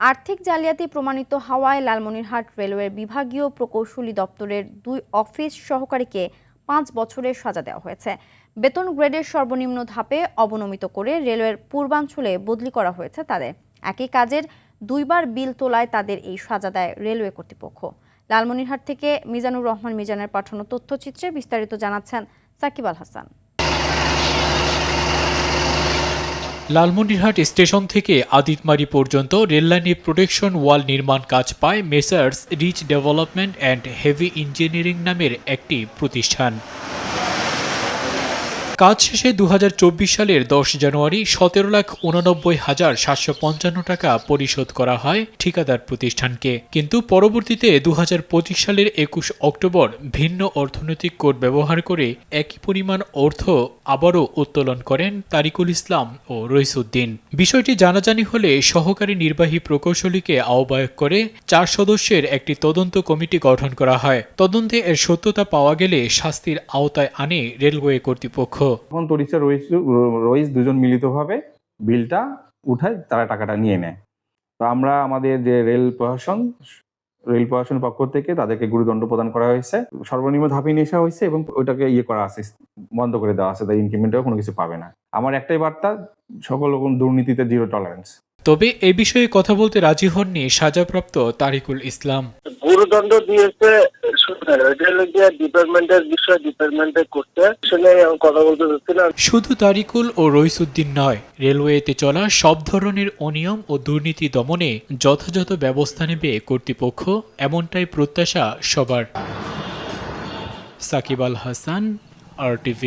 আর্থিক জালিয়াতি প্রমাণিত হওয়ায় লালমনিরহাট রেলওয়ের বিভাগীয় প্রকৌশলী দপ্তরের 2 অফিস সহকারীকে 5 বছরের সাজা দেওয়া হয়েছে। বেতন গ্রেডের সর্বনিম্ন ধাপে অবনমিত করে রেলওয়ের পূর্বাঞ্চলে বদলি করা হয়েছে তাদের। একই কাজের 2 বার বিল তোলায় তাদের এই সাজা দেয় রেলওয়ে কর্তৃপক্ষ। লালমনিরহাট থেকে মিজানুর রহমান মিজানের পাঠানো তথ্যচিত্রে বিস্তারিত জানাচ্ছেন সাকিব আল হাসান। লালমনিরহাট স্টেশন থেকে আদিতমারি পর্যন্ত রেললাইনে প্রোটেকশন ওয়াল নির্মাণ কাজ পায় Messrs Rich Development and Heavy Engineering নামের একটি প্রতিষ্ঠান। কাজ শেষে 2024 সালের 10 জানুয়ারি 17,89,755 টাকা পরিশোধ করা হয় ঠিকাদার প্রতিষ্ঠানকে। কিন্তু পরবর্তীতে 2025 সালের 21 অক্টোবর ভিন্ন অর্থনৈতিক কোড ব্যবহার করে একই পরিমাণ অর্থ আবারও উত্তোলন করেন তারিকুল ইসলাম ও রইসুদ্দিন। বিষয়টি জানাজানি হলে সহকারী নির্বাহী প্রকৌশলীকে আহ্বায়ক করে 4 সদস্যের একটি তদন্ত কমিটি গঠন করা হয়। তদন্তে এর সত্যতা পাওয়া গেলে শাস্তির আওতায় আনে রেলওয়ে কর্তৃপক্ষ। তখন তরিচা রইস দুজন মিলিতভাবে বিলটা উঠায়, তারা টাকাটা নিয়ে নেয়। তো আমরা আমাদের যে রেল প্রশাসনের পক্ষ থেকে তাদেরকে গুরুদণ্ড প্রদান করা হয়েছে, সর্বনিম্ন ধাপে নিয়ে আসা হয়েছে এবং ওইটাকে করা আছে, বন্ধ করে দেওয়া আছে, তাই ইনক্রিমেন্টেও কোনো কিছু পাবে না। আমার একটাই বার্তা, সকল রকম দুর্নীতিতে জিরো টলারেন্স। তবে এ বিষয়ে কথা বলতে রাজি হননি সাজাপ্রাপ্ত তারিকুল ইসলাম। গুরুদণ্ড দিয়েছে ডিপার্টমেন্টের বিষয় ডিপার্টমেন্টে করতে, শুনে কথা বলতে চাচ্ছি না। শুধু তারিকুল ও রইসুদ্দিন নয়, রেলওয়েতে চলা সব ধরনের অনিয়ম ও দুর্নীতি দমনে যথাযথ ব্যবস্থা নেবে কর্তৃপক্ষ, এমনটাই প্রত্যাশা সবার। সাকিব আল হাসান, RTV।